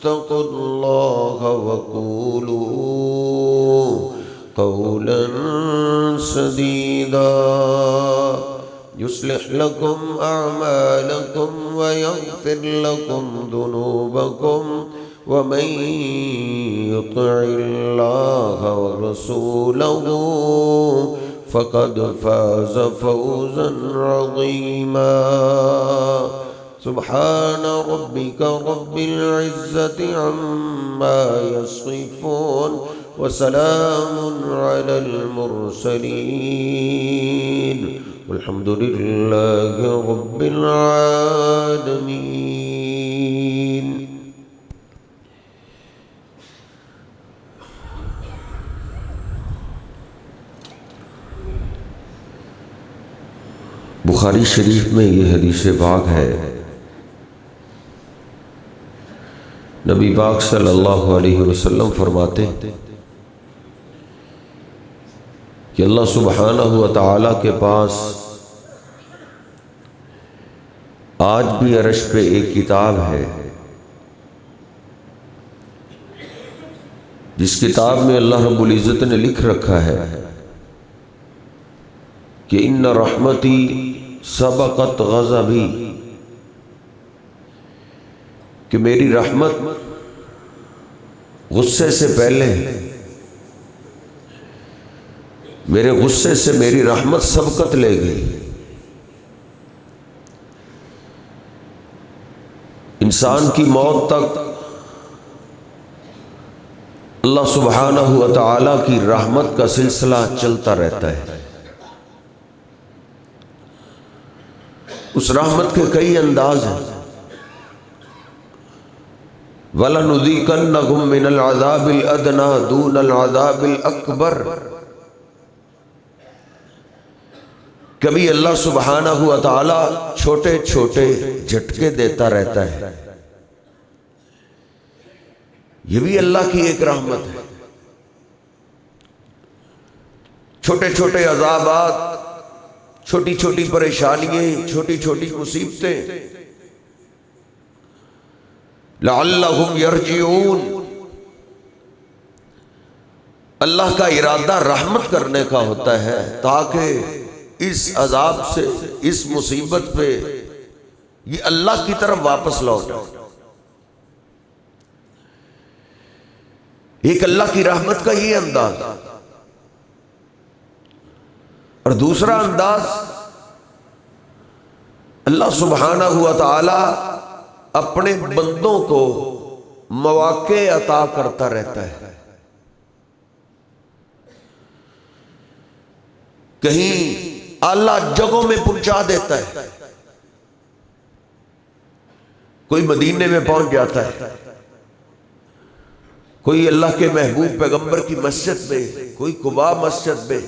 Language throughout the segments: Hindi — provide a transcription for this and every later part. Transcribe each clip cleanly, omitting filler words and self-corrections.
वत्तकुल्लाह वक़ूलू क़ौलन सदीदा युस्लिह लकुम अअमालकुम व यग़फिर लकुम दुनूबकुम व मन युतिइल्लाह व रसूलहू फ़क़द फ़ाज़ फ़ौज़न अज़ीमा। सुब्हान रब्बिका रब्बिल इज़्ज़ति अम्मा यसिफ़ून व सलामुन अलल मुरसलीन वल्हम्दुलिल्लाहि रब्बिल आलमीन। बुखारी शरीफ में ये हदीस पाक है, नबी पाक सल्लल्लाहु अलैहि वसल्लम फरमाते कि अल्लाह सुब्हानहु व तआला के पास आज भी अर्श पे एक किताब है, जिस किताब में अल्लाह रब्बुल इज़्ज़त ने लिख रखा है कि इन्न रहमती सबक़त ग़ज़बी, कि मेरी रहमत गुस्से से पहले, मेरे गुस्से से मेरी रहमत सबकत ले गई। इंसान की मौत तक अल्लाह सुब्हानहु व तआला की रहमत का सिलसिला चलता रहता है। उस रहमत के कई अंदाज हैं। वलनुज़ीक़न्नहुम मिनल अज़ाबिल अदना दूनल अज़ाबिल अकबर। कभी अल्लाह सुब्हानहु व तआला छोटे छोटे झटके देता रहता है, ये भी अल्लाह की एक रहमत है। छोटे छोटे अज़ाबात, छोटी छोटी परेशानियां, छोटी छोटी मुसीबतें, लअल्लहुम यरजिऊन, अल्लाह का इरादा रहमत करने का होता है ताकि इस अजाब से, इस मुसीबत पे ये अल्लाह की तरफ वापस लौटे। एक अल्लाह की रहमत का ये अंदाज, और दूसरा अंदाज अल्लाह सुब्हानहु व तआला अपने बंदों को मौके अता करता रहता है। कहीं आला जगहों में पहुंचा देता है, कोई मदीने में पहुंच जाता है, कोई अल्लाह के महबूब पैगंबर की मस्जिद में, कोई कुबा मस्जिद में,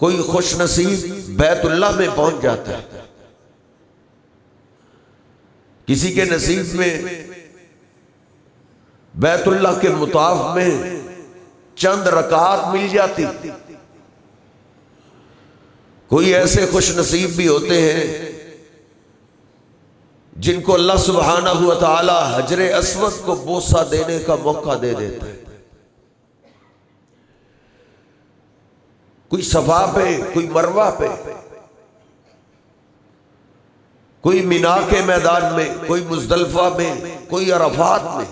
कोई खुश नसीब बैतुल्लाह में पहुंच जाता है। किसी के नसीब में बैतुल्लाह के मुताफ में चंद रकात मिल जाती। कोई ऐसे खुश नसीब भी होते हैं जिनको अल्लाह सुब्हानहु व तआला हजरे अस्वद को बोसा देने का मौका दे देता है। कोई सफा पे, कोई मरवा पे, कोई मिना के मैदान में, कोई मुज़दलिफा में, कोई अरफात में।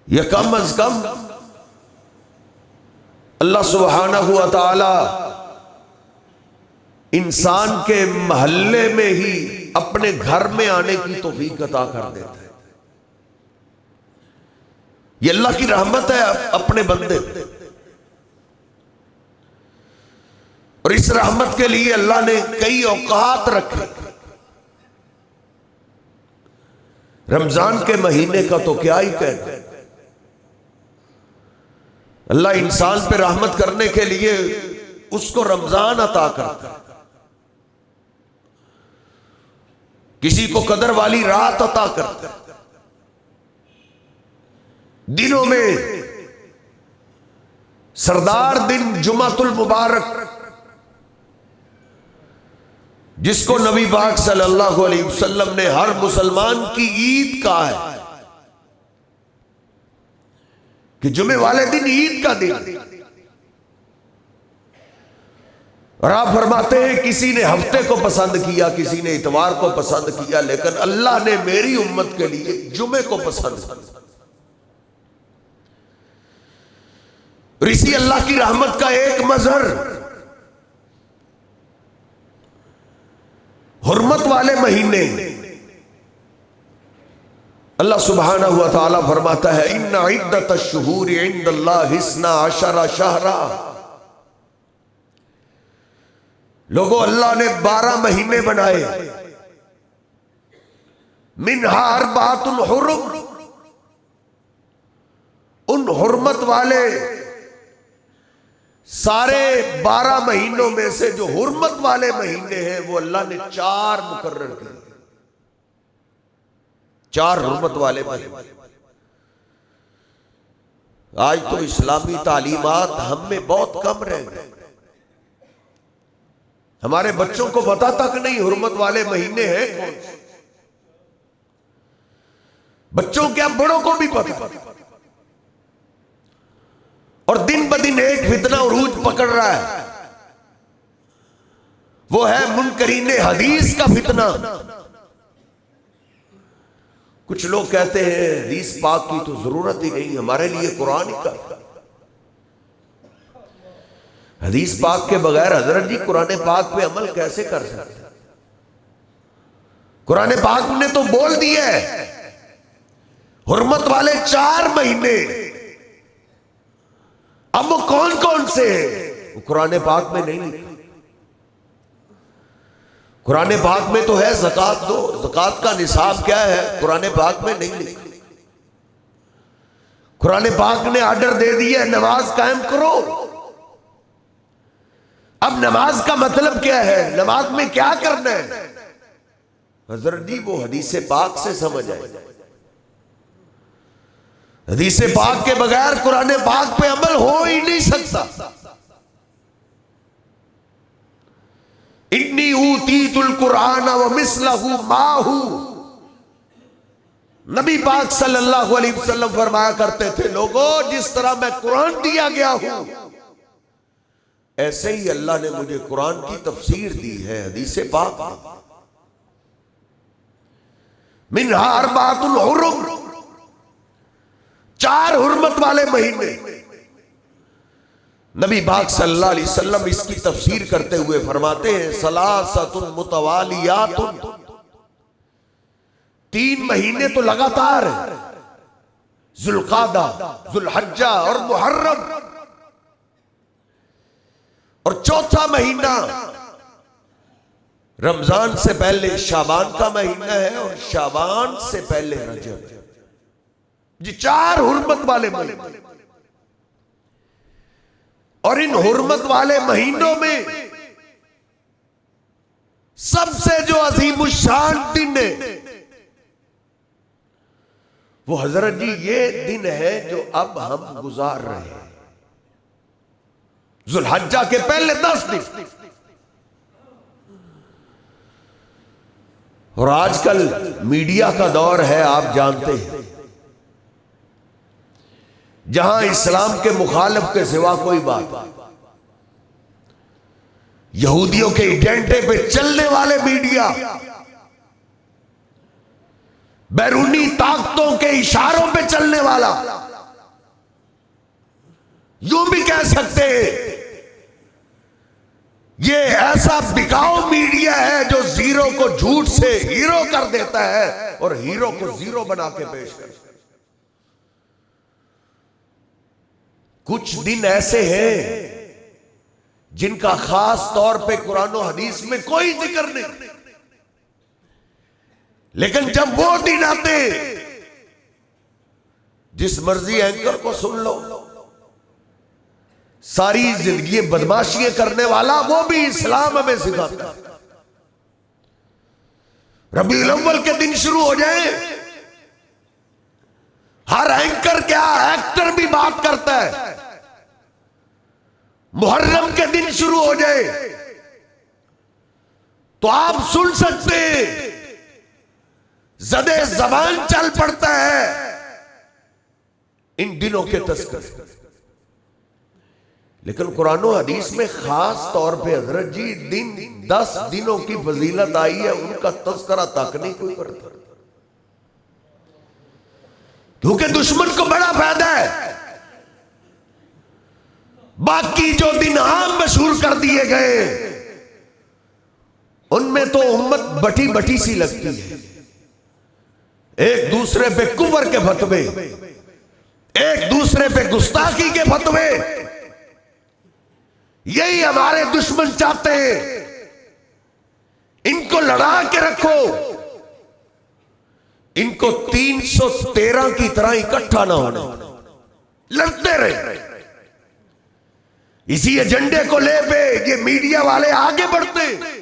या कम अज कम अल्लाह सुब्हानहु व तआला इंसान के महल्ले में ही अपने घर में आने की तौफीक अता कर देता है। ये अल्लाह की रहमत है अपने बंदे, और इस रहमत के लिए अल्लाह ने कई औकात रखे। रमजान के महीने का तो क्या ही कहना, अल्लाह इंसान पे रहमत करने के लिए उसको रमजान अता करता है। किसी को कदर वाली रात अता करता है। दिनों में सरदार दिन जुमातुल मुबारक, जिसको नबी पाक सल्लल्लाहु अलैहि वसल्लम ने हर मुसलमान की ईद कहा है कि जुमे वाले दिन ईद का दिन। और आप फरमाते हैं किसी ने हफ्ते को पसंद किया, किसी ने इतवार को पसंद किया, लेकिन अल्लाह ने मेरी उम्मत के लिए जुमे को पसंद किया। और इसी अल्लाह की रहमत का एक मजहर हुर्मत वाले महीने, अल्लाह सुब्हानहु व तआला फरमाता है इन्ना इद्दतश शुहूरि इंदल्लाहि इस्ना अशरा शहरा। लोगों, अल्लाह ने 12 महीने बनाए, मिनहा अर्बातुन हुरुम, उन हुर्मत वाले सारे 12 महीनों में से जो हुर्मत वाले महीने हैं वो अल्लाह ने 4 मुकर्रर किए, 4 हुर्मत वाले महीने। आज तो इस्लामी तालीमात हम में बहुत कम रह गए, हमारे बच्चों को पता तक नहीं हुर्मत वाले महीने हैं कौन से। बच्चों क्या बड़ों को भी पता। और दिन ब दिन एक फितना उरूज पकड़ रहा है, वो है मुनकरीन हदीस का फितना। कुछ लोग कहते हैं हदीस पाक की तो जरूरत ही नहीं, हमारे लिए कुरान ही काफी। हदीस पाक के बगैर हजरत जी कुरान पाक पे अमल कैसे कर सकते? कुरान पाक ने तो बोल दिया है हुर्मत वाले 4 महीने। अब वो कौन कौन से हैं वो कुरान पाक में नहीं लिखा। कुरान पाक में तो है ज़कात दो, ज़कात का निसाब क्या है कुरान पाक में नहीं लिखा। कुरान पाक ने आर्डर दे दिया नमाज कायम करो। अब नमाज का मतलब क्या है, नमाज में क्या करना है, हजरत जी वो हदीस पाक से समझ आए। हदीस पाक के बगैर कुरान पाक पे अमल हो ही नहीं सकता। इन्नी ऊतीतुल कुरान व मिस्लहु माहू, नबी पाक सल्लल्लाहु अलैहि वसल्लम फरमाया करते थे लोगों जिस तरह मैं कुरान दिया गया हूं ऐसे ही अल्लाह ने मुझे कुरान की तफसीर दी है। हदीस पाक मिनहा अर्बातुल हुरुम, 4 हुर्मत वाले महीने। नबी पाक सल्लल्लाहु अलैहि वसल्लम इसकी तफसीर करते हुए फरमाते हैं सलासतुन मुतवालियातुन, 3 महीने तो लगातार है, जुल्कादा, जुल्हज्जा और मुहर्रम। और चौथा महीना रमजान से पहले शाबान का महीना है और शाबान से पहले रजब। ये 4 हुर्मत वाले महीने। और इन हुर्मत वाले महीनों में सबसे जो अजीमुशान दिन है वो हजरत जी ये दिन है जो अब हम गुजार रहे हैं, जुल्हज्जा के पहले 10 दिन। और आजकल मीडिया का दौर है, आप जानते हैं, जहां इस्लाम के मुखालिफ के सिवा कोई बात, यहूदियों के एजेंडे पे चलने वाले मीडिया, बैरूनी ताकतों के इशारों पे चलने वाला, यूं भी कह सकते हैं ये ऐसा बिकाऊ मीडिया है जो जीरो को झूठ से हीरो कर देता है और हीरो को जीरो बना के पेश करता है। कुछ दिन ऐसे हैं जिनका खास तौर पे कुरान और हदीस में कोई जिक्र नहीं, लेकिन जब वो दिन आते जिस मर्जी एंकर को सुन लो, सारी जिंदगी बदमाशियां करने वाला वो भी इस्लाम हमें सिखाता है। रबीउल अव्वल के दिन शुरू हो जाए, हर एंकर क्या एक्टर भी बात करता है। मुहर्रम के दिन शुरू हो जाए तो तो आप सुन सकते हैं, ज़दे ज़बान चल पड़ता है इन दिनों के तस्करे। लेकिन कुरान और हदीस में खास तौर पे हजरत जी 10 दिनों की फजीलत आई है, उनका तस्करा तक नहीं कोई करता, क्योंकि दुश्मन को बड़ा फायदा है। बाकी जो दिन आम मशहूर कर दिए गए उनमें तो उम्मत बटी बटी सी लगती है। एक दूसरे पे कुफर के फतवे, एक दूसरे पे गुस्ताखी के फतवे, यही हमारे दुश्मन चाहते हैं। इनको लड़ा के रखो, इनको 313 की तरह इकट्ठा ना होना, लड़ते रहे। इसी एजेंडे को ले पे ये मीडिया वाले आगे बढ़ते।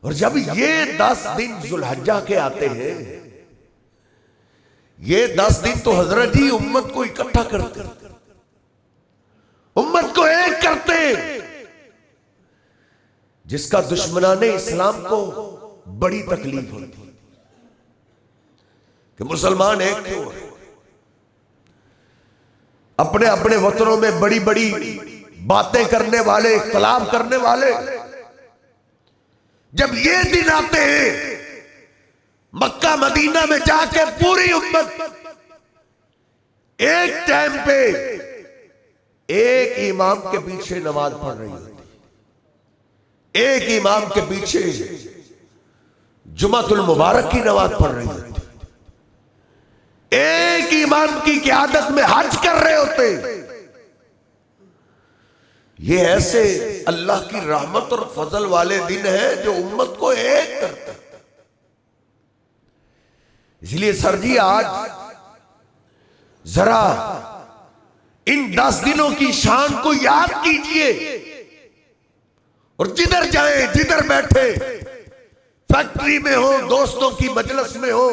और जब ये 10 दिन जुल्हज्जा के आते हैं, ये 10 दिन तो हजरत जी उम्मत को इकट्ठा करते, उम्मत को एक करते। जिसका दुश्मनाने इस्लाम को बड़ी तकलीफ होती कि मुसलमान एक क्यों है। अपने अपने वतनों में बड़ी बड़ी बातें करने वाले, इख्तिलाफ करने वाले, जब ये दिन आते हैं मक्का मदीना में जाके पूरी उम्मत एक टाइम पे एक इमाम के पीछे नमाज पढ़ रही होती, एक इमाम के पीछे जुमातुल मुबारक की नमाज पढ़ रही होती, एक इमाम की क़यादत में हज कर रहे होते। ये ऐसे अल्लाह की रहमत और फजल वाले दिन है जो उम्मत को एक करते। इसलिए सर जी आज जरा इन 10 दिनों की शान को याद कीजिए और जिधर जाएं, जिधर बैठे, फैक्ट्री में हो, दोस्तों की मजलिस में हो,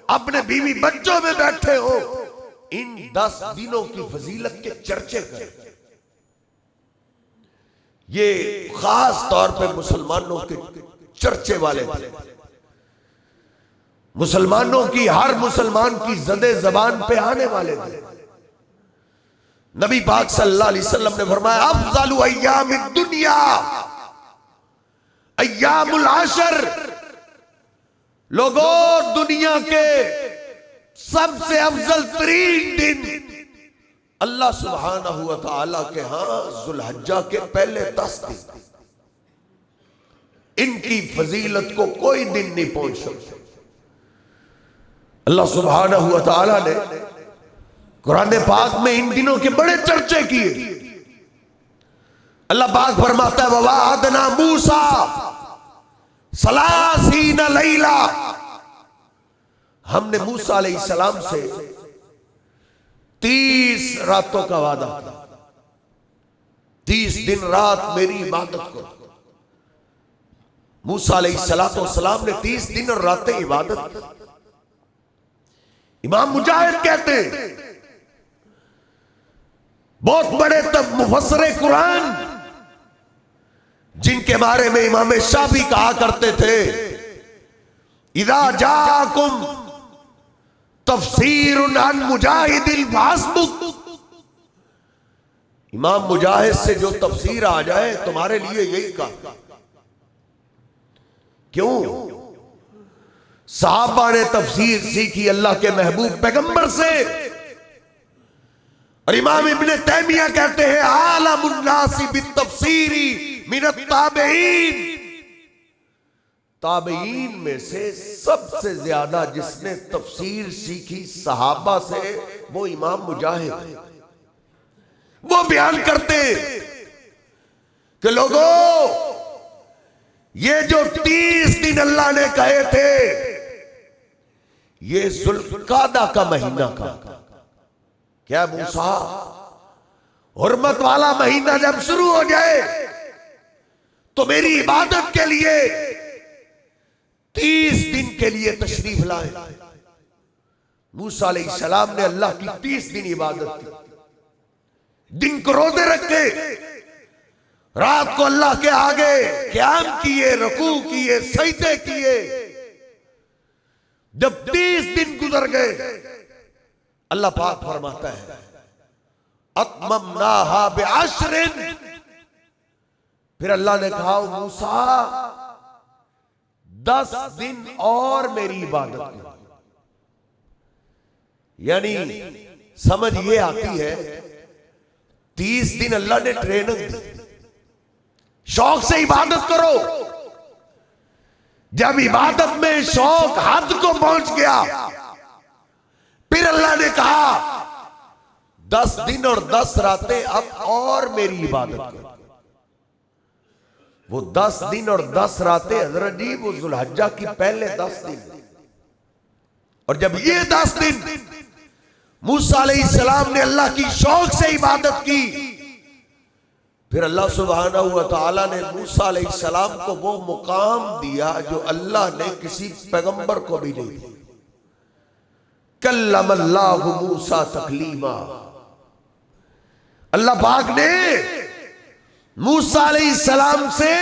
अपने बीवी बच्चों में बैठे हो, इन 10 दिनों की फजीलत के चर्चे करें। ये खास तौर पे मुसलमानों के चर्चे वाले, मुसलमानों की, हर मुसलमान की ज़दे ज़बान पे आने वाले थे। नबी पाक सल्लल्लाहु अलैहि वसल्लम ने फरमाया, अफ़ज़लु अय्यामिद दुनिया अय्यामुल आशर। लोगों, दुनिया के सबसे अफजल तरीन दिन अल्लाह सुब्हानहु व तआला के यहां जुल्हज्जा के पहले 10 दिन, इनकी फजीलत को कोई दिन नहीं पहुंच सकता। अल्लाह सुब्हानहु व तआला ने कुरान पाक में इन दिनों के बड़े चर्चे किए। अल्लाह पाक फरमाता है, ववाअदना मूसा सलासीना लैला। हमने मूसा अलैहिस्सलाम से 30 रातों का वादा किया, 30 दिन रात मेरी इबादत करो। मूसा अलैहिस्सलाम ने 30 दिन और रातें इबादत की। इमाम मुजाहिद कहते हैं, बहुत बड़े तब मुफस्सिर कुरान, जिनके बारे में इमाम शाफी कहा करते थे, इदा जाकुम तफसीरुन अन मुजाहिदिल फासबुक। इमाम मुजाहिद से जो तफसीर आ जाए तुम्हारे लिए यही कहा। क्यों? सहाबा ने तफसीर सीखी अल्लाह के महबूब पैगंबर से। और इमाम इब्ने तैमिया कहते हैं, आलमुन्नासी बित्तफसीरी मिनत ताबईन। ताबईन में से सबसे ज्यादा जिसने तफसीर सीखी सहाबा से, वो इमाम मुजाहिद। वो बयान करते कि लोगों, ये जो 30 दिन अल्लाह ने कहे थे, ये जुल्कादा का महीना का, क्या मूसा, हुर्मत वाला महीना जब शुरू हो जाए तो मेरी इबादत के लिए 30 दिन के लिए तशरीफ लाए। मूसा अलैहिस्सलाम ने अल्लाह की 30 दिन इबादत की, दिन को रोजे रखे, रात को अल्लाह के आगे क़याम किए, रुकू किए, सजदे किए। जब 30 दिन गुजर गए, अल्लाह पाक फरमाता है अतममनाहा बिअश्रिन। फिर अल्लाह ने कहा मूसा 10 दिन और मेरी इबादत करो। यानी समझ ये आती है 30 दिन अल्लाह ने ट्रेनिंग दी, शौक से इबादत करो। जब इबादत में शौक हद को पहुंच गया, फिर अल्लाह ने कहा 10 दिन और 10 रातें अब और मेरी इबादत करो। वो 10 दिन और 10 रातें हजरत जी वो जुल्हज्जा की पहले 10 दिन, और जब ये 10 दिन मूसा अलैहिस्सलाम ने अल्लाह की शौक से इबादत की, फिर अल्लाह सुब्हानहू व तआला ने मूसा अलैहिस्सलाम को वो मुकाम दिया जो अल्लाह ने किसी पैगंबर को भी नहीं दिया। कल्लमल्लाहु मूसा तकलीमा। अल्लाह पाक ने मूसा अलैहिस्सलाम से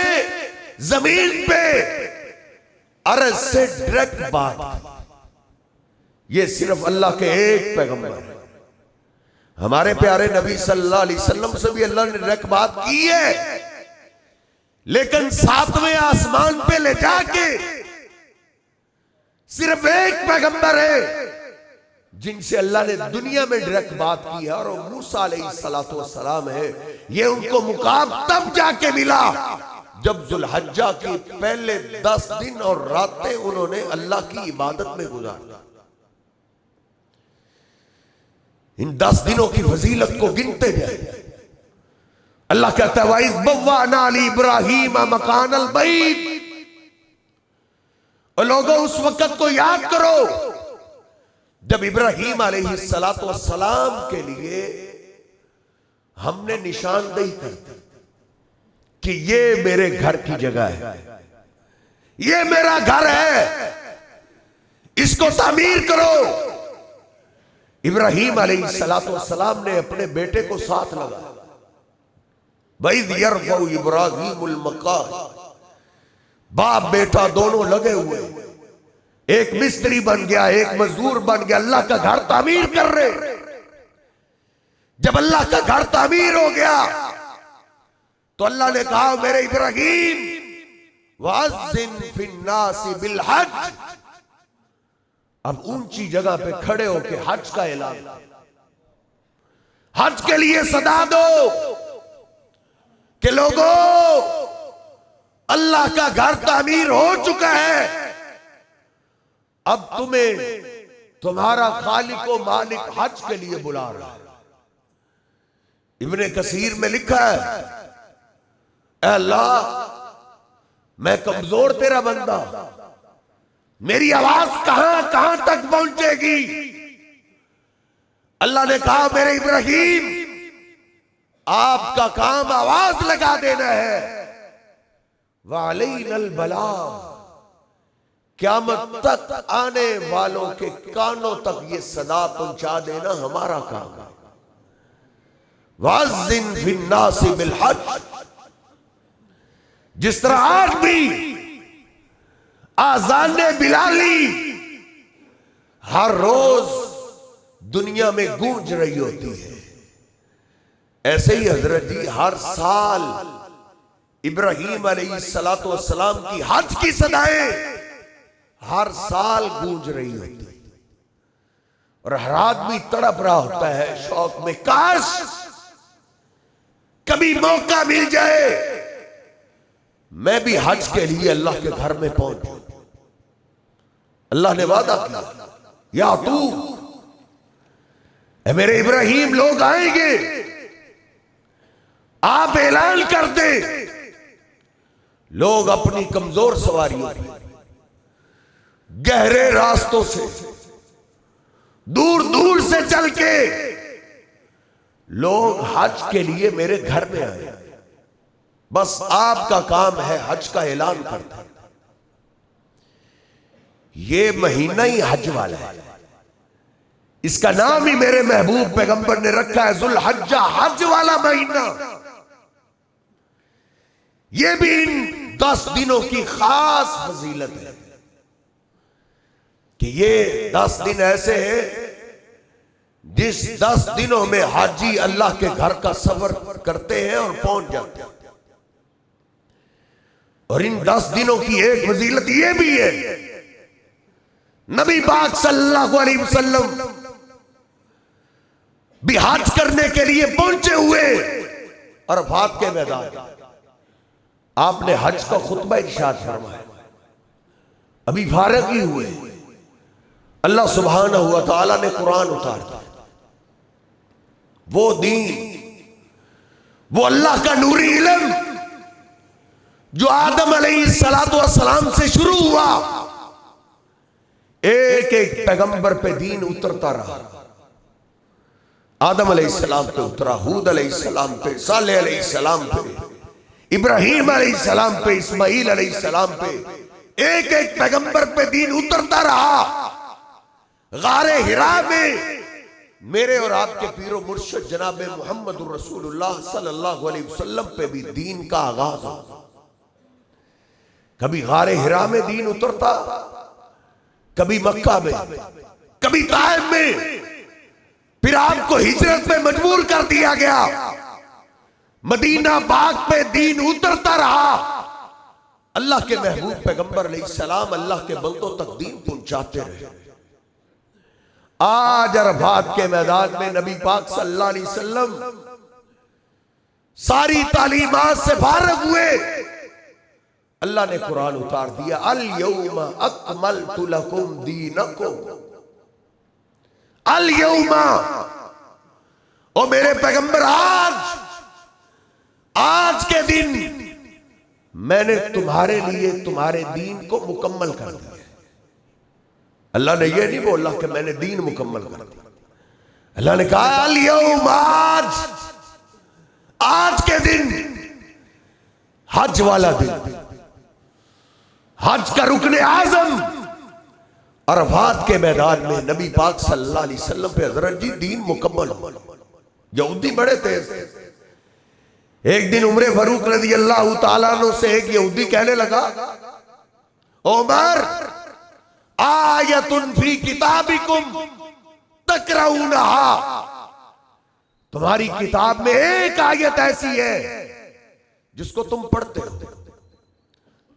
जमीन पे अर्ज से डायरेक्ट बात की। ये सिर्फ अल्लाह के एक पैगंबर है। हमारे प्यारे नबी सल्लल्लाहु अलैहि वसल्लम से भी अल्लाह ने डायरेक्ट बात की है, लेकिन 7वें आसमान पे ले जाके सिर्फ एक पैगंबर है जिनसे अल्लाह ने दुनिया में डायरेक्ट बात की है, और वो मूसा अलैहिस्सलातु वस्सलाम है। ये उनको मुकाम तब जाके मिला जब जुल्हज्जा की पहले 10 दिन और रातें उन्होंने अल्लाह की इबादत में गुजारी। इन 10 दिनों की फजीलत को गिनते जाए। अल्लाह कहता है वाइज़ बव्वाना ली इब्राहीम मकानल बैत। और लोगों उस वक्त को याद करो जब इब्राहीम अलैहिस्सलातु वस्सलाम के लिए हमने निशानदेही कर दी कि ये मेरे घर की जगह है, ये मेरा घर है, इसको तामीर करो। इब्राहीम अलैहिस्सलातु वस्सलाम ने अपने बेटे को साथ लगाया। वइज़ यरफ़उ इब्राहीमुल मक़ाम। बाप बेटा दोनों लगे हुए, एक मिस्त्री बन गया, एक मजदूर बन गया, अल्लाह का घर तामीर कर रहे। जब अल्लाह का घर तामीर हो गया तो अल्लाह ने कहा मेरे इब्राहीम वअज़्ज़िन फिन्नासि बिल हज। अब ऊंची जगह पे खड़े होके हज का ऐलान, हज के लिए सदा दो कि लोगों अल्लाह का घर तामीर हो चुका है, अब तुम्हें तुम्हारा खालिक व मालिक हज के लिए बुला रहा है। इब्ने कसीर में लिखा है ऐ अल्लाह मैं कमजोर तेरा बंदा, मेरी आवाज कहां कहां तक पहुंचेगी। अल्लाह ने कहा मेरे इब्राहीम आपका काम आवाज लगा देना है। वालैनल बला, क़यामत तक आने वालों के कानों तक ये सदा पहुंचा देना हमारा काम है। वअज़्ज़िन फिन्नासि बिल हज। जिस तरह आज भी आज़ाने बिलाली हर रोज दुनिया में गूंज रही होती है, ऐसे ही हजरत जी हर साल इब्राहीम अलैहिस्सलातु वस्सलाम की हज की सदाएं हर साल गूंज रही होती है। और हर आदमी तड़प रहा होता है शौक में, काश कभी मौका मिल जाए मैं भी हज के लिए अल्लाह के घर में पहुंचूं। अल्लाह ने वादा किया या तू मेरे इब्राहीम लोग आएंगे, आप ऐलान कर दे। लोग अपनी कमजोर सवारियों गहरे रास्तों से दूर दूर से चल के लोग हज के लिए मेरे घर में आए, बस आपका काम है हज का ऐलान करना। ये महीना ही हज वाला है, इसका नाम ही मेरे महबूब पैगंबर ने रखा है जुल्हज्जा, हज वाला महीना। ये भी इन 10 दिनों की खास फजीलत है कि ये 10 दिन ऐसे हैं जिस 10 दिनों में हाजी अल्लाह के घर का सफर करते हैं और पहुंच जाते हैं। और इन 10 दिनों की एक फजीलत ये भी है, नबी पाक सल्लल्लाहु अलैहि वसल्लम भी हज करने के लिए पहुंचे हुए अरफात के मैदान। आपने हज का खुतबा इरशाद फरमाया, अभी फारिग ही हुए, अल्लाह सुब्हानहु व तआला ने कुरान उतार दिया। वो दीन, वो अल्लाह का नूरी इल्म जो आदम अलैहिस्सलातु वस्सलाम से शुरू हुआ, एक एक पैगंबर पे दीन उतरता रहा। आदम अलैहिस्सलाम पे उतरा, हूद अलैहिस्सलाम पे, सालेह अलैहिस्सलाम पे, इब्राहीम अलैहिस्सलाम पे, इस्माईल अलैहिस्सलाम पे, एक एक पैगंबर पे दीन उतरता रहा। गारे हिरा में मेरे और आपके पीरो मुर्शिद जनाब मोहम्मद रसूलुल्लाह सल्लल्लाहु अलैहि वसल्लम पे भी दीन का आगाज हुआ। कभी गारे हिरा में दीन उतरता, कभी मक्का में, कभी ताइफ में, फिर आपको हिजरत पे मजबूर कर दिया गया। मदीना बाग पे दीन उतरता रहा। अल्लाह के महबूब पैगंबर अलैहिस्सलाम अल्लाह के बंदों तक दीन पहुंचाते रहे। आज अरफात के मैदान में नबी पाक सल्लल्लाहु अलैहि वसल्लम सारी तालीमात से फारिग हुए। अल्लाह ने कुरान उतार दिया, अल यौमा अकमलतु लकुम दीनकुम। अल यौमा, ओ मेरे पैगंबर, आज के दिन मैंने तुम्हारे लिए तुम्हारे दीन को मुकम्मल कर दिया। अल्लाह ने यह नहीं बोला कि मैंने दीन मुकम्मल कर दिया। अल्लाह ने कहा अल यौम, आज के दिन, हज वाला दिन, हज का रुकने आजम अरफात के मैदान में नबी पाक सल्लल्लाहु अलैहि वसल्लम पे हजरत जी दीन मुकम्मल हो। यहूदी बड़े तेज। एक दिन उमर फारूक रज़ी अल्लाह तआला अन्हु से एक यहूदी कहने लगा, उमर, आयतुन फी किताबिकुम तकराउनहा, तुम्हारी किताब में एक आयत ऐसी है जिसको तुम पढ़ते हो।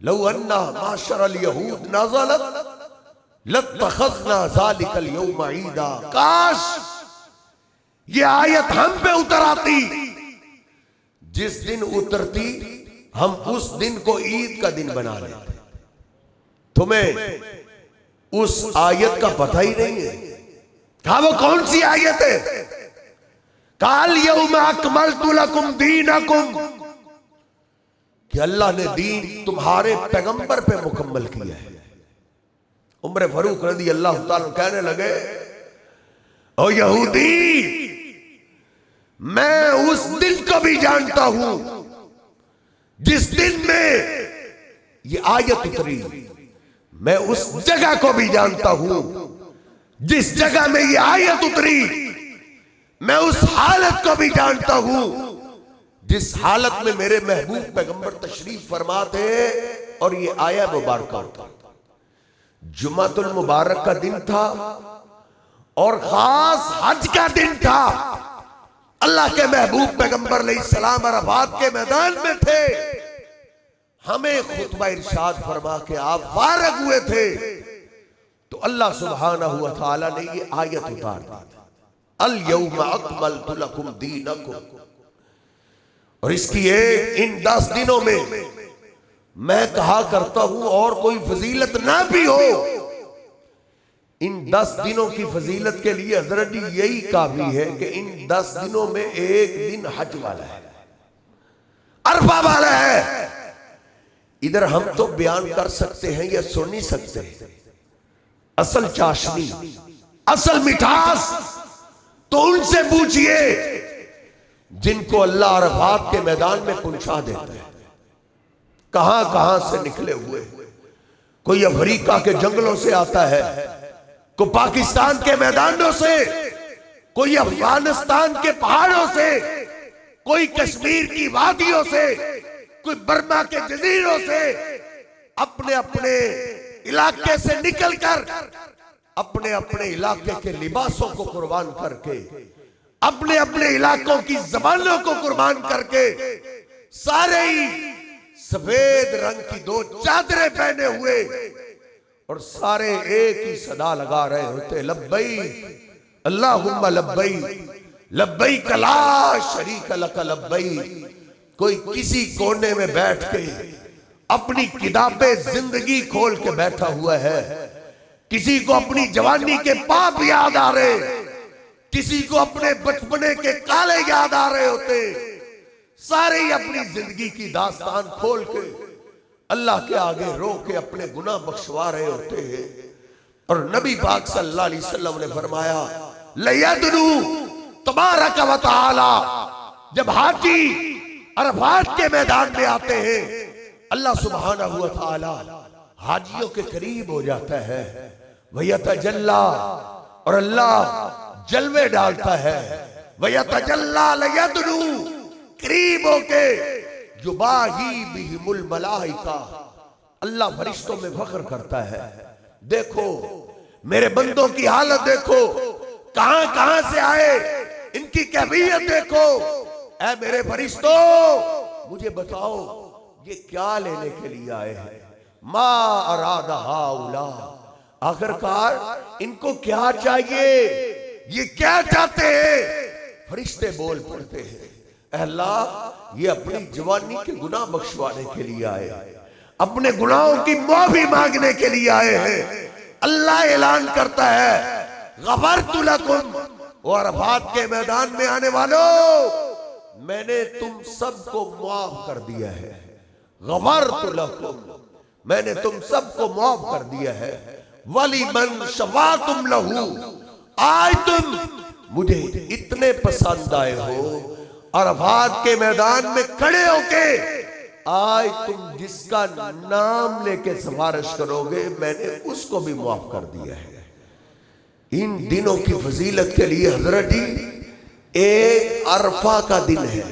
लौ अन्ना माशरल यहूद नज़लत लत्तखज़ना ज़ालिकल यौम ईदा, काश ये आयत हम पे उतर आती। जिस दिन उतरती हम उस दिन को ईद का दिन बना लेते। तुम्हें उस आयत का पता ही नहीं है। कहा वो कौन सी आयत है? काल यौम अकमलतु लकुम दीनकुम, कि अल्लाह ने दीन तुम्हारे पैगंबर पे मुकम्मल किया है। उमर फारूक रज़ी अल्लाह तआला कहने लगे, ओ यहूदी, मैं उस दिन को भी जानता हूं जिस दिन में ये आयत उतरी। मैं उस जगह को भी जानता हूं जिस जगह में ये आयत उतरी। मैं उस हालत को भी जानता हूं जिस हालत में मेरे महबूब पैगंबर तशरीफ फरमा थे और ये आया मुबारक होता। जुमातुल मुबारक का दिन था और खास हज का दिन था। अल्लाह के महबूब पैगंबर अलैहिस्सलाम अरफात के मैदान में थे। हमें खुतबा इरशाद फरमा के आप फारिग हुए थे तो अल्लाह सुब्हानहु व तआला ने ये आयत उतार दी, अल यौम अकमलतु लकुम दीनकुम। और इसकी इन 10 दिनों में मैं कहा करता हूं, और कोई फजीलत ना भी हो, इन 10 दिनों की फजीलत के लिए हजरत जी यही काफी है कि इन 10 दिनों में एक दिन हज वाला है, अरफा वाला है। इधर हम तो बयान कर सकते हैं या सुन नहीं सकते। असल चाशनी, असल मिठास तो उनसे पूछिए जिनको अल्लाह अरफात के मैदान में पहुंचा देता है। कहां कहां से निकले हुए, कोई अफ्रीका के जंगलों से आता है, कोई पाकिस्तान के मैदानों से, कोई अफगानिस्तान के पहाड़ों से, कोई कश्मीर की वादियों से, कोई बर्मा के जजीरों से अपने अपने इलाके से निकलकर अपने अपने इलाके के लिबासों को कुर्बान करके, अपने अपने इलाकों की जबानों को कुर्बान करके, सारे ही सफेद रंग की 2 चादरें पहने हुए और सारे एक ही सदा लगा रहे होते, लब्बई अल्लाहुम्मा लब्बई लब्बई ला शरीक लक लब्बई। कोई किसी कोने में बैठ के अपनी किताबें जिंदगी खोल के बैठा हुआ है, किसी को अपनी जवानी के पाप याद आ रहे, किसी को अपने बचपने के काले याद आ रहे होते, सारे ही अपनी जिंदगी की दास्तान खोल के अल्लाह के आगे रो के अपने गुनाह बख्शवा रहे होते हैं। और नबी पाक सल्लल्लाहु अलैहि वसल्लम ने फरमाया, लयदनु तबारक व तआला, जब हाजी अरफात के मैदान में आते हैं, अल्लाह सुब्हानहू व तआला हाजियों के करीब हो जाता है, वयतजल्ला, और अल्लाह जलवे डालता है, वयतजल्ला लयदनु, करीब होके, युबाही बिहिमुल मलाइका, अल्लाह फरिश्तों में फख्र करता है। देखो मेरे बंदों की हालत देखो, कहां कहां से आए, इनकी कैफियत देखो। ऐ मेरे फरिश्तों मुझे बताओ ये क्या लेने के लिए आए हैं। मा अरादा हाउला, आखिरकार इनको क्या चाहिए, ये क्या चाहते हैं। फरिश्ते बोल पड़ते हैं, अल्लाह ये अपनी जवानी के गुनाह बख्शवाने के लिए आए, अपने गुनाहों की माफी मांगने के लिए आए हैं। अल्लाह ऐलान करता है, गफरतु लकुम, और अरफात के मैदान में आने वालों मैंने तुम सबको माफ कर दिया है। गफरतु लकुम, मैंने तुम सबको माफ कर दिया है। वली मन शफातुम लहू, आज तुम मुझे इतने पसंद आए हो, अरफात के मैदान में खड़े होके आज तुम जिसका नाम लेके सिफारिश करोगे मैंने उसको भी माफ कर दिया है। इन दिनों की फजीलत के लिए हजरत जी, एक अरफा का दिन है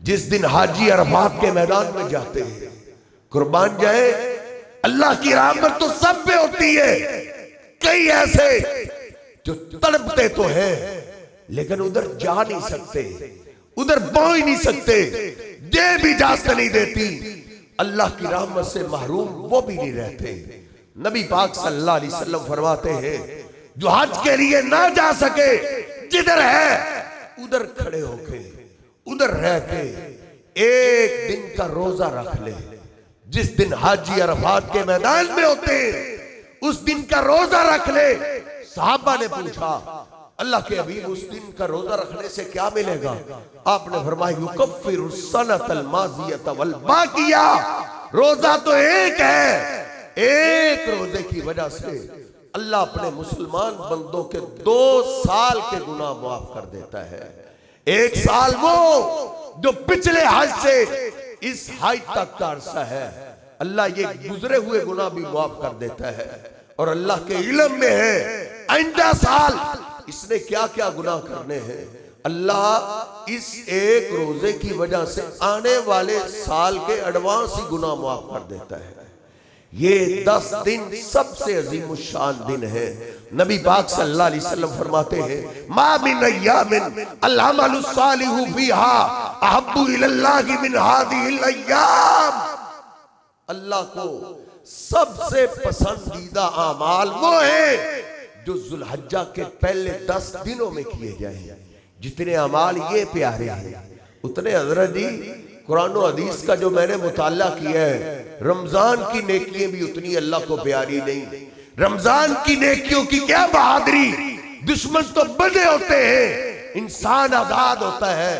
जिस दिन हाजी अरफात के मैदान में जाते हैं, कुर्बान जाए। अल्लाह की रहमत तो सब पे होती है, कई ऐसे जो तड़पते तो हैं लेकिन उधर जा नहीं सकते, उधर पहुंच नहीं सकते, जेब भी इजाजत नहीं देती, अल्लाह की रहमत से महरूम वो भी नहीं रहते। नबी पाक सल्लल्लाहु अलैहि वसल्लम फरमाते हैं, जो हज के लिए ना जा सके, जिधर है उधर खड़े होके, उधर रह के एक दिन का रोजा रख ले। जिस दिन हाजी अरफात के मैदान में होते उस दिन का रोजा रख ले। सहाबा ने पूछा, अल्लाह के हबीब उस दिन का रोजा रखने से क्या मिलेगा? आपने फरमाया, युकफ्फिरु सनतल माज़ियत वल बाकिया, रोजा तो एक है, एक रोजे की वजह से अल्लाह अपने मुसलमान बंदों के 2 साल के गुनाह माफ कर देता है। एक साल वो जो पिछले हज से इस हज तक का अरसा है, अल्लाह ये गुजरे हुए गुनाह भी माफ कर देता है। और अल्लाह के इल्म में है आइंदा साल इसने क्या क्या गुनाह करने हैं, अल्लाह इस एक रोजे की वजह से आने वाले साल के एडवांस ही गुनाह माफ कर देता है। ये 10 दिन सबसे अजीम शान दिन है। नबी पाक सल्लल्लाहु अलैहि वसल्लम फरमाते हैं, मा मिन अय्यामिन अल-अमलु सालिहु फीहा अहब्बु इलल्लाहि मिन हादिहिल अय्याम। अल्लाह को सबसे पसंदीदा अमाल वो है जो जुल्हज्जा के पहले 10 दिनों में किए जाए। जितने अमाल ये प्यारे हैं उतने हजरत जी कुरान और हदीस का जो मैंने मुताला किया है, रमजान की नेकियां भी उतनी अल्लाह को प्यारी नहीं। रमजान की नेकियों की क्या बहादुरी, दुश्मन तो बंधे होते हैं, इंसान आजाद होता है,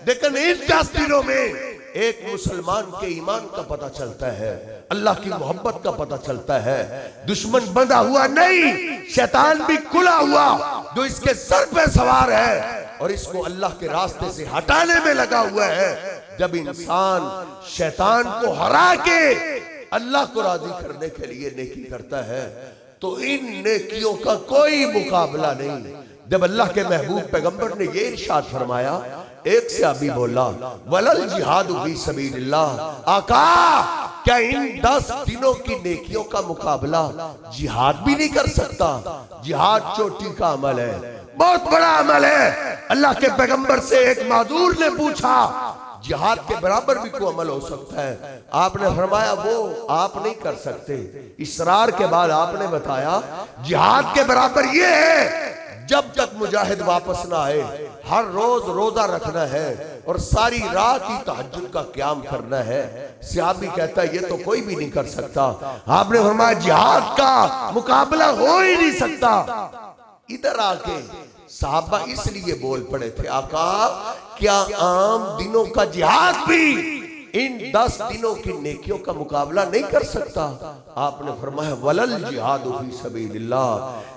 लेकिन इन 10 दिनों में एक मुसलमान के ईमान का पता चलता है, अल्लाह की मोहब्बत का पता चलता है। दुश्मन बंधा हुआ नहीं, शैतान भी खुला हुआ जो इसके सर पे सवार है और इसको अल्लाह के रास्ते से हटाने में लगा हुआ है। जब इंसान शैतान को हरा के अल्लाह को राजी करने के लिए नेकी करता है तो इन नेकियों का कोई मुकाबला नहीं। जब अल्लाह के महबूब पैगंबर ने ये इरशाद फरमाया, एक सहाबी बोला वलल जिहाद फी सबीलिल्लाह, आका क्या इन 10 दिनों की नेकियों का मुकाबला जिहाद भी नहीं कर सकता? जिहाद चोटी का अमल है, बहुत बड़ा अमल है। अल्लाह के पैगंबर से एक माजूर ने पूछा जिहाद के बराबर भी कोई अमल हो सकता है? आपने फरमाया वो आप नहीं कर सकते। इसरार के बाद आपने बताया जिहाद के बराबर ये है जब तक मुजाहिद वापस ना आए हर रोज रोजा रखना है और सारी रात ही तहज्जुद का क़याम करना है। सहाबी कहता है ये तो कोई भी नहीं कर सकता। आपने फरमाया जिहाद का मुकाबला हो ही नहीं सकता। इधर आके साहबा इसलिए बोल पड़े थे आका क्या आम दिनों का जिहाद भी इन 10 दिनों की नेकियों का मुकाबला नहीं कर सकता? आपने फरमाया वलल जिहाद फी सबीलिल्लाह,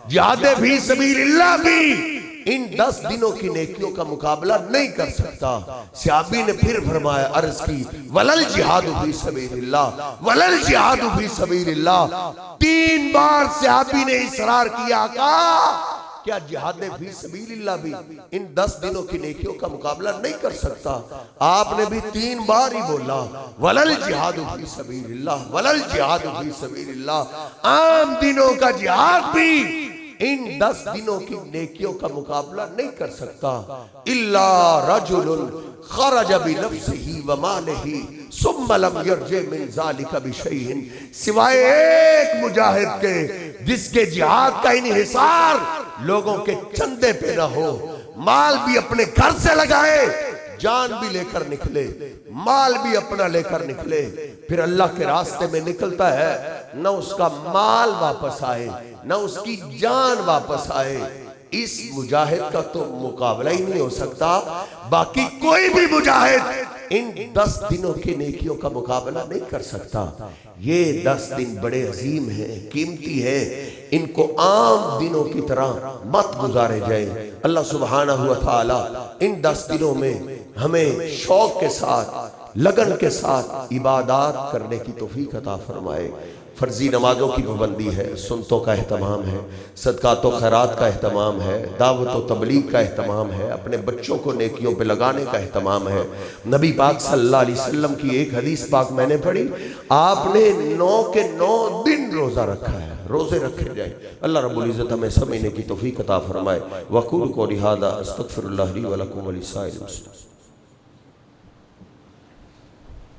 जिहाद फी सबीलिल्लाह भी इन 10 दिनों की नेकियों का मुकाबला नहीं कर सकता। सहाबी ने फिर फरमाया अर्ज की वलल जिहाद फी सबीलिल्लाह, वलल जिहाद फी सबीलिल्लाह। 3 बार सहाबी ने इसरार किया आका क्या जिहाद फी सबीलिल्लाह भी इन 10 दिनों की नेकियों का मुकाबला नहीं कर सकता? आपने भी 3 बार ही बोला वलल जिहाद फी सबीलिल्लाह, वलल जिहाद फी सबीलिल्लाह। आम दिनों का जिहाद भी इन 10 दिनों की नेकियों का मुकाबला नहीं कर सकता। इल्ला रजुलुन खरज बिनफ्सिही व मालिही सुम्मा लम यरजे मिन ज़ालिका बिशैइन, सिवाय एक मुजाहिद के जिसके जिहाद का इन्हिसार लोगों के चंदे पे ना हो, माल भी अपने घर से लगाए, जान भी लेकर निकले, माल भी अपना लेकर निकले, फिर अल्लाह के रास्ते में निकलता है, न उसका माल वापस आए न उसकी जान वापस आए। इस मुजाहिद का तो मुकाबला ही नहीं हो सकता। बाकी कोई भी मुजाहिद इन 10 दिनों की नेकियों का मुकाबला नहीं कर सकता। ये 10 दिन बड़े अजीम हैं, कीमती हैं, इनको आम दिनों की तरह मत गुजारे जाए। अल्लाह सुब्हानहू व तआला इन 10 दिनों में हमें शौक के साथ लगन के साथ इबादत करने की तौफीक अता फरमाए। फर्जी नमाजों की पाबंदी है, सुन्नतों का एहतमाम है, सदकात व खैरात का एहतमाम है, दावत व तबलीग का एहतमाम है, अपने बच्चों को नेकियों पे लगाने का एहतमाम है। नबी पाक सल्लल्लाहु अलैहि वसल्लम की एक हदीस पाक मैंने पढ़ी, आपने 9 के 9 दिन रोज़ा रखा है, रोज़े रखे जाए। अल्लाह रब्बुल इज़्ज़त हमें समझने की तौफीक अता फरमाए। वक़ूलु क़ौली हाज़ा अस्तग़फ़िरुल्लाह ली व लकुम व लिसाइरिल मुस्लिमीन।